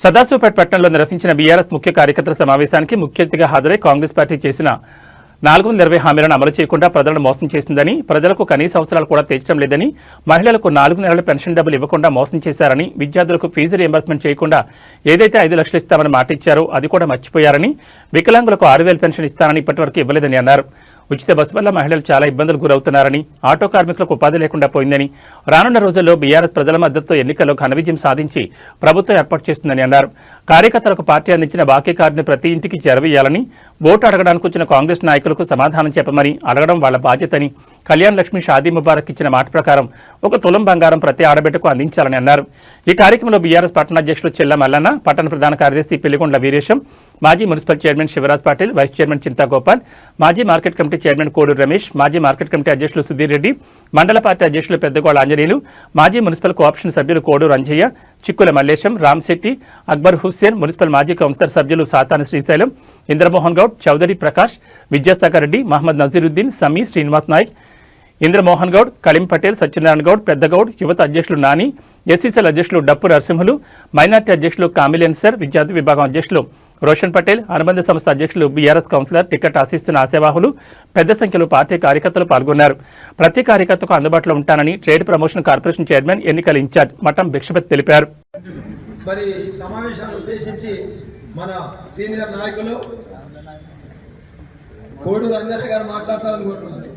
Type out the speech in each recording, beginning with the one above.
సదాశివపేట పట్టణంలో నిర్వహించిన బీఆర్ఎస్ ముఖ్య కార్యకర్తల సమావేశానికి ముఖ్య అతిథిగా హాజరై కాంగ్రెస్ పార్టీ చేసిన 420 హామీలను అమలు చేయకుండా ప్రజలను మోసం చేసిందని, ప్రజలకు కనీస అవసరాలు కూడా తీర్చడం లేదని, మహిళలకు 4 నెలల పెన్షన్ డబ్బులు ఇవ్వకుండా మోసం చేశారని, విద్యార్థులకు ఫీజు రియంబర్స్మెంట్ చేయకుండా ఏదైతే 5 లక్షలు ఇస్తామని మాట ఇచ్చారో అది కూడా మర్చిపోయారని, వికలాంగులకు 6,000 పెన్షన్ ఇస్తానని ఇప్పటివరకు ఇవ్వలేదని అన్నారు. ఉచిత బస్సు వల్ల మహిళలు చాలా ఇబ్బందులు గురవుతున్నారని, ఆటో కార్మికులకు ఉపాధి లేకుండా పోయిందని, రానున్న రోజుల్లో బీఆర్ఎస్ ప్రజల మద్దతుతో ఎన్నికల్లో ఘన విజయం సాధించి ప్రభుత్వం ఏర్పాటు చేస్తుందని అన్నారు. కార్యకర్తలకు పార్టీ అందించిన బాకీ కార్డును ప్రతి ఇంటికి చేరవేయాలని, ఓటు అడగడానికి వచ్చిన కాంగ్రెస్ నాయకులకు సమాధానం చెప్పమని అడగడం వాళ్ల బాధ్యతని, కళ్యాణ్ లక్ష్మి షాదీ ముబారక్ ఇచ్చిన మాట ప్రకారం 1 తులం బంగారం ప్రతి ఆడబిడ్డకు అందించాలని అన్నారు. ఈ కార్యక్రమంలో బీఆర్ఎస్ పట్టణ అధ్యక్షులు చెల్ల మల్లన్న, పట్టణ ప్రధాన కార్యదర్శి పెళ్లిగొండ్ల వీరేశం, మాజీ municipal chairman Shivaraj Patil, vice chairman Chinta Gopal, మాజీ market committee chairman Koduru Ramesh, మాజీ మార్కెట్ కమిటీ అధ్యక్షులు సుధీర్ రెడ్డి, మండల పార్టీ అధ్యక్షులు పెద్దగోళ ఆంజనేయులు, మాజీ మున్సిపల్ కోఆప్షన్ సభ్యులు కోడూరు అంజయ్య, చిక్కుల మల్లేశం, రామ్శెట్టి, అక్బర్ హుస్సేన్, మున్సిపల్ మాజీ కౌన్సిలర్ సభ్యులు సాతాని శ్రీశైలం, ఇంద్రమోహన్ గౌడ్, చౌదరి ప్రకాష్, విద్యాసాగర్ రెడ్డి, మహమ్మద్ నజీరుద్దీన్, సమీ, శ్రీనివాస్ నాయక్, ఇంద్రమోహన్ గౌడ్, కలీం పటేల్, సత్యనారాయణ గౌడ్, పెద్దగౌడ్, యువత అధ్యక్షులు నాని, ఎస్సీసీఎల్ అధ్యక్షులు డప్పు నరసింహులు, మైనార్టీ అధ్యక్షులు కామిలియన్ సర్, విద్యార్థి విభాగం అధ్యక్షులు రోషన్ పటేల్, అనుబంధ సంస్థ అధ్యక్షులు బీఆర్ఎస్ కౌన్సిలర్, టికెట్ ఆశిస్తున్న ఆశావాహులు పెద్ద సంఖ్యలో పార్టీ కార్యకర్తలు పాల్గొన్నారు. ప్రతి కార్యకర్తకు అందుబాటులో ఉంటానని ట్రేడ్ ప్రమోషన్ కార్పొరేషన్ చైర్మన్, ఎన్నికల ఇన్ఛార్జ్ మఠం భిక్షపతి తెలిపారు. మరి ఈ సమావేశాన్ని ఉద్దేశించి మన సీనియర్ నాయకులు కోడూరు అంజయ్య గారు మాట్లాడతారని కోరుతున్నాను.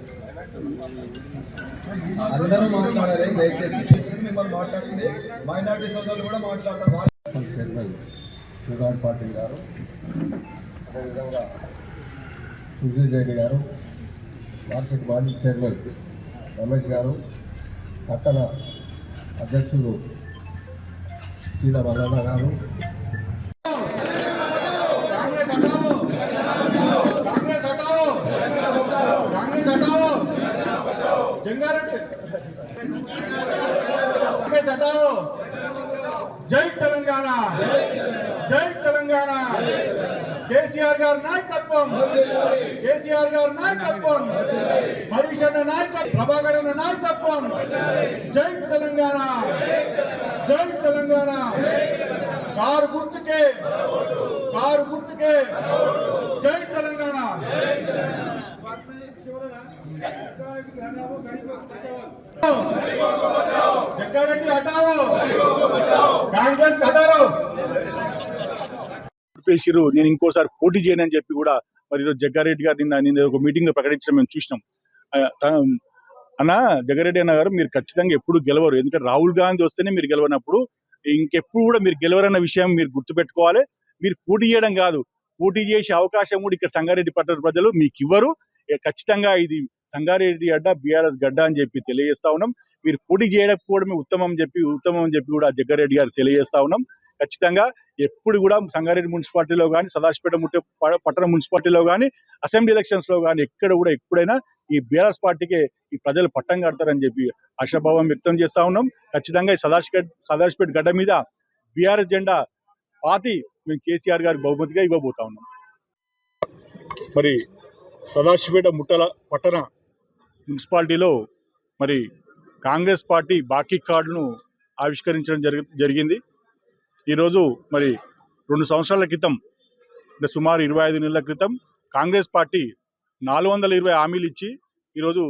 అందరూ మాట్లాడాలి, దయచేసి మిమ్మల్ని మాట్లాడింది మైనార్టీ సోదరులు కూడా మాట్లాడతారు. శివరాజ్ పాటిల్ గారు, అదేవిధంగా సుధీర్ రెడ్డి గారు, మార్కెట్ మాజీ చైర్మన్ రమేష్ గారు, పట్టణ అధ్యక్షులు చీల మల్లన్న గారు, జై తెలంగాణ, జై తెలంగాణ, కేసీఆర్ గారి నాయకత్వం, కేసీఆర్ గారి నాయకత్వం, హరీష్ అన్న నాయకత్వం, ప్రభాకర్ అన్న నాయకత్వం, జై తెలంగాణ, జై తెలంగాణ. కారు గుర్తుకే, కారు గుర్తుకే, జై తెలంగాణ. జగ్గారెడ్డి హటావో, కాంగ్రెస్ హటారో. నేను ఇంకోసారి పోటీ చేయనని చెప్పి కూడా మరి ఈరోజు జగ్గారెడ్డి గారు నిన్న ఒక మీటింగ్ లో ప్రకటించడం మేము చూసినాం. అన్న జగ్గారెడ్డి అన్న గారు, మీరు ఖచ్చితంగా ఎప్పుడు గెలవరు, ఎందుకంటే రాహుల్ గాంధీ వస్తేనే మీరు గెలవనప్పుడు ఇంకెప్పుడు కూడా మీరు గెలవరన్న విషయం మీరు గుర్తుపెట్టుకోవాలి. మీరు పోటీ చేయడం కాదు, పోటీ చేసే అవకాశం కూడా ఇక్కడ సంగారెడ్డి పట్టణ ప్రజలు మీకు ఇవ్వరు. ఖచ్చితంగా ఇది సంగారెడ్డి అడ్డ, బీఆర్ఎస్ గడ్డ అని చెప్పి తెలియజేస్తా ఉన్నాం. మీరు పోటీ చేయకపోవడమే ఉత్తమం అని చెప్పి కూడా జగ్గారెడ్డి గారు తెలియజేస్తా ఉన్నాం. ఖచ్చితంగా ఎప్పుడు కూడా సంగారెడ్డి మున్సిపాలిటీలో కానీ, సదాశివపేట పట్టణ మున్సిపాలిటీలో కానీ, అసెంబ్లీ ఎలక్షన్స్ లో కానీ ఎక్కడ కూడా ఎప్పుడైనా ఈ బీఆర్ఎస్ పార్టీకే ఈ ప్రజలు పట్టం కడతారని చెప్పి ఆశాభావం వ్యక్తం చేస్తా ఉన్నాం. ఖచ్చితంగా ఈ సదాశివపేట గడ్డ మీద బీఆర్ఎస్ జెండా పాతి మేము కేసీఆర్ గారికి బహుమతిగా ఇవ్వబోతా ఉన్నాం. మరి సదాశివపేట పట్టణ మున్సిపాలిటీలో మరి కాంగ్రెస్ పార్టీ బాకీ కార్డును ఆవిష్కరించడం జరిగింది. ఈరోజు మరి 2 సంవత్సరాల క్రితం, అంటే సుమారు 25 నెలల క్రితం కాంగ్రెస్ పార్టీ 420 హామీలు ఇచ్చి ఈరోజు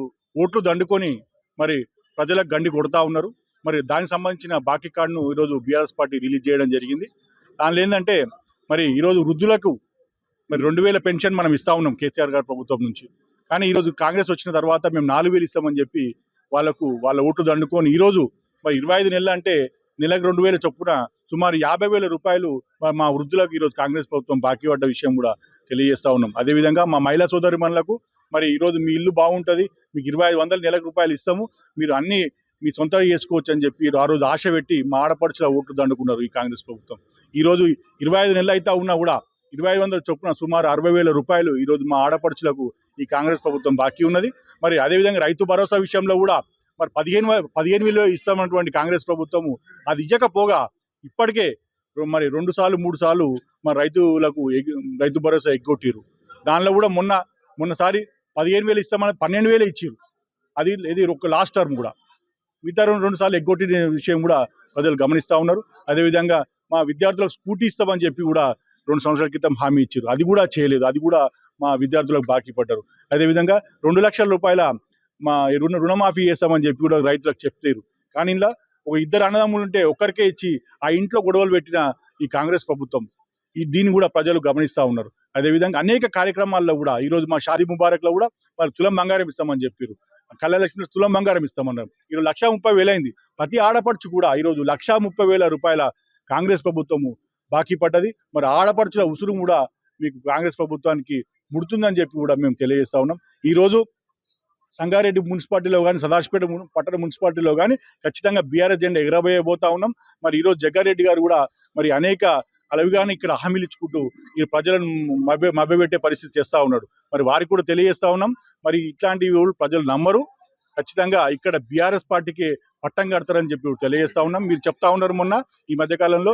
ఓట్లు దండుకొని మరి ప్రజలకు గండి కొడతా ఉన్నారు. మరి దానికి సంబంధించిన బాకీ కార్డును ఈరోజు బీఆర్ఎస్ పార్టీ రిలీజ్ చేయడం జరిగింది. దానిలో ఏంటంటే మరి ఈరోజు వృద్ధులకు మరి 2000 పెన్షన్ మనం ఇస్తా ఉన్నాం కేసీఆర్ గారి ప్రభుత్వం నుంచి. కానీ ఈరోజు కాంగ్రెస్ వచ్చిన తర్వాత మేము 4000 ఇస్తామని చెప్పి వాళ్ళ ఓట్లు దండుకొని ఈరోజు మరి 25 నెలలు అంటే నెలకు 2000 చొప్పున సుమారు 50,000 రూపాయలు మా వృద్ధులకు ఈరోజు కాంగ్రెస్ ప్రభుత్వం బాకీ పడ్డ విషయం కూడా తెలియజేస్తా ఉన్నాం. అదేవిధంగా మా మహిళా సోదరిమణులకు మరి ఈరోజు మీ ఇల్లు బాగుంటుంది, మీకు 2500 నెలకు రూపాయలు ఇస్తాము, మీరు అన్ని మీ సొంతంగా చేసుకోవచ్చు అని చెప్పి ఆ రోజు ఆశ పెట్టి మా ఆడపడుచుల ఓట్లు దండుకున్నారు ఈ కాంగ్రెస్ ప్రభుత్వం. ఈరోజు 25 నెలలు అయితే ఉన్నా కూడా 2500 చొప్పున సుమారు 60,000 రూపాయలు ఈరోజు మా ఆడపడుచులకు ఈ కాంగ్రెస్ ప్రభుత్వం బాకీ ఉన్నది. మరి అదేవిధంగా రైతు భరోసా విషయంలో కూడా మరి 15,000 ఇస్తామన్నటువంటి కాంగ్రెస్ ప్రభుత్వము అది ఇవ్వకపోగా ఇప్పటికే మరి 2 సార్లు 3 సార్లు మరి రైతులకు రైతు భరోసా ఎగ్గొట్టిరు. దానిలో కూడా మొన్నసారి 15,000 ఇస్తామని 12,000 ఇచ్చిరు. ఇది ఒక లాస్ట్ టర్మ్ కూడా మిగతా 2 సార్లు ఎగ్గొట్టిన విషయం కూడా ప్రజలు గమనిస్తూ ఉన్నారు. అదేవిధంగా మా విద్యార్థులకు స్కూటీ ఇస్తామని చెప్పి కూడా 2 సంవత్సరాల క్రితం హామీ ఇచ్చారు. అది కూడా చేయలేదు. అది కూడా మా విద్యార్థులకు బాకీ పడ్డారు. అదేవిధంగా 2 లక్షల రూపాయల మా రుణమాఫీ చేస్తామని చెప్పి కూడా రైతులకు చెప్తారు. కానీ ఇలా ఒక ఇద్దరు అన్నదమ్ములు ఉంటే ఒక్కరికే ఇచ్చి ఆ ఇంట్లో గొడవలు పెట్టిన ఈ కాంగ్రెస్ ప్రభుత్వం దీన్ని కూడా ప్రజలు గమనిస్తూ ఉన్నారు. అదేవిధంగా అనేక కార్యక్రమాల్లో కూడా ఈరోజు మా షాదీ ముబారక్లో కూడా వాళ్ళు తులం బంగారం ఇస్తామని చెప్పారు. కళ్యాణలక్ష్మి తులం బంగారం ఇస్తామన్నారు. ఈరోజు 1,30,000 అయింది. ప్రతి ఆడపడుచు కూడా ఈరోజు 1,30,000 రూపాయల కాంగ్రెస్ ప్రభుత్వము బాకీ పడ్డది. మరి ఆడపడుచుల ఉసురు కూడా మీకు కాంగ్రెస్ ప్రభుత్వానికి ముడుతుందని చెప్పి కూడా మేము తెలియజేస్తా ఉన్నాం. ఈరోజు సంగారెడ్డి మున్సిపాలిటీలో కానీ సదాశివపేట పట్టణ మున్సిపాలిటీలో కానీ ఖచ్చితంగా బీఆర్ఎస్ జెండా ఎగరబోయబోతా ఉన్నాం. మరి ఈరోజు జగ్గారెడ్డి గారు కూడా మరి అనేక అలవిగానే ఇక్కడ హామీలు ఇచ్చుకుంటూ ఈ ప్రజలను మభ్యపెట్టే పరిస్థితి చేస్తూ ఉన్నాడు. మరి వారికి కూడా తెలియజేస్తా ఉన్నాం. మరి ఇట్లాంటివి ప్రజలు నమ్మరు. ఖచ్చితంగా ఇక్కడ బీఆర్ఎస్ పార్టీకి పట్టం కడతారని చెప్పి తెలియజేస్తా ఉన్నాం. మీరు చెప్తా ఉన్నారు మొన్న ఈ మధ్యకాలంలో